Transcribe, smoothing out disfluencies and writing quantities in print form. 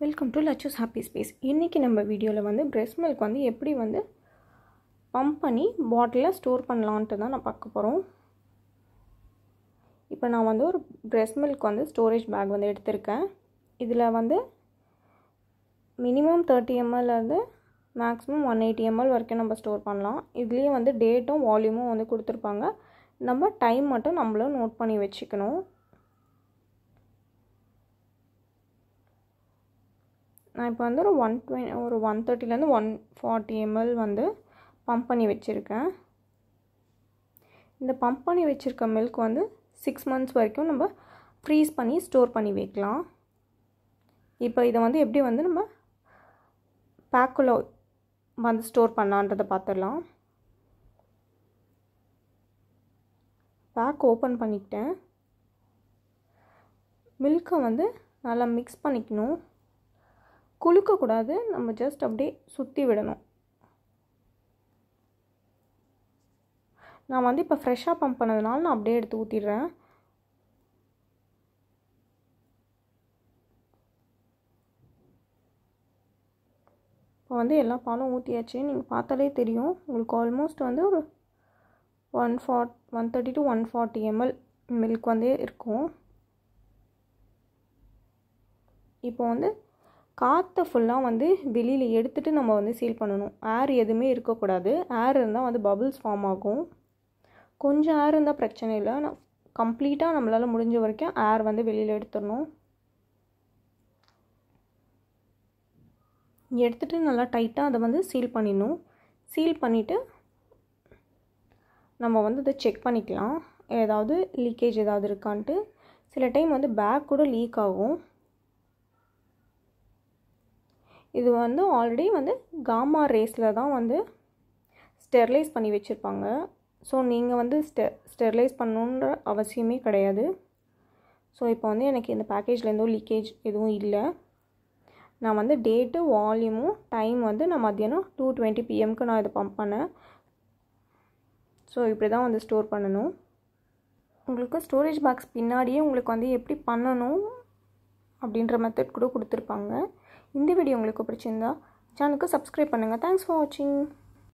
Welcome to Lachu's happy space. இன்றைக்கி நம்ம வீடியோவில் வந்து பிரெஸ்ட் மில்க் வந்து எப்படி வந்து பம்ப் பண்ணி பாட்டிலில் ஸ்டோர் பண்ணலான்ட்டு தான் நான் பார்க்க போகிறோம். இப்போ நான் வந்து ஒரு பிரெஸ்ட் மில்க் வந்து ஸ்டோரேஜ் பேக் வந்து எடுத்திருக்கேன். இதில் வந்து மினிமம் 30 ml இருந்து மேக்ஸிமம் 180 ml வரைக்கும் நம்ம ஸ்டோர் பண்ணலாம். இதுலேயே வந்து டேட்டும் வால்யூமும் வந்து கொடுத்துருப்பாங்க. நம்ம டைம் மட்டும் நம்மளும் நோட் பண்ணி வச்சுக்கணும். நான் இப்போ வந்து ஒரு 130லேருந்து 140 ml வந்து பம்ப் பண்ணி வச்சுருக்கேன். இந்த பம்ப் பண்ணி வச்சுருக்க மில்க் வந்து 6 months வரைக்கும் நம்ம ஃப்ரீஸ் பண்ணி ஸ்டோர் பண்ணி வைக்கலாம். இப்போ இதை வந்து எப்படி வந்து நம்ம பேக்குள்ளே வந்து ஸ்டோர் பண்ணலான்றதை பார்த்துடலாம். பேக் ஓப்பன் பண்ணிக்கிட்டேன். மில்கை வந்து நல்லா மிக்ஸ் பண்ணிக்கணும். குலுக்கக்கூடாது, நம்ம ஜஸ்ட் அப்படியே சுற்றி விடணும். நான் வந்து இப்போ ஃப்ரெஷ்ஷாக பம்ப் பண்ணதுனால நான் அப்படியே எடுத்து ஊற்றிடுறேன். இப்போ வந்து எல்லா பாலும் ஊற்றியாச்சு. நீங்கள் பார்த்தாலே தெரியும் உங்களுக்கு ஆல்மோஸ்ட் வந்து ஒரு 130 to 140 ml மில்க் வந்து இருக்கும். இப்போ வந்து காற்றை ஃபுல்லாக வந்து வெளியில் எடுத்துகிட்டு நம்ம வந்து சீல் பண்ணணும். ஏர் எதுவுமே இருக்கக்கூடாது. ஏர் இருந்தால் வந்து பபிள்ஸ் ஃபார்ம் ஆகும். கொஞ்சம் ஏர் இருந்தால் பிரச்சனை இல்லை. ஆனால் கம்ப்ளீட்டாக நம்மளால் முடிஞ்ச வரைக்கும் ஏர் வந்து வெளியில் எடுத்துடணும். எடுத்துகிட்டு நல்லா டைட்டாக அதை வந்து சீல் பண்ணிடணும். சீல் பண்ணிவிட்டு நம்ம வந்து அதை செக் பண்ணிக்கலாம், ஏதாவது லீக்கேஜ் ஏதாவது இருக்கான்ட்டு. சில டைம் வந்து பேக் கூட லீக் ஆகும். இது வந்து ஆல்ரெடி வந்து காமா ரேஸில் தான் வந்து ஸ்டெர்லைஸ் பண்ணி வச்சுருப்பாங்க. ஸோ நீங்கள் வந்து ஸ்டெர்லைஸ் பண்ணணுன்ற அவசியமே கிடையாது. ஸோ இப்போ வந்து எனக்கு இந்த பேக்கேஜ்லேருந்தோ லீக்கேஜ் எதுவும் இல்லை. நான் வந்து டேட்டு வால்யூமும் டைம் வந்து நான் மத்தியானம் 2:20 PM நான் இதை பம்ப் பண்ணேன். ஸோ இப்படி தான் வந்து ஸ்டோர் பண்ணணும். உங்களுக்கு ஸ்டோரேஜ் பாக்ஸ் பின்னாடியே உங்களுக்கு வந்து எப்படி பண்ணணும் அப்படின்ற மெத்தட் கூட கொடுத்துருப்பாங்க. இந்த வீடியோ உங்களுக்கு பிடிச்சிருந்தா சேனலுக்கு சப்ஸ்கிரைப் பண்ணுங்கள். தேங்க்ஸ் ஃபார் வாட்சிங்.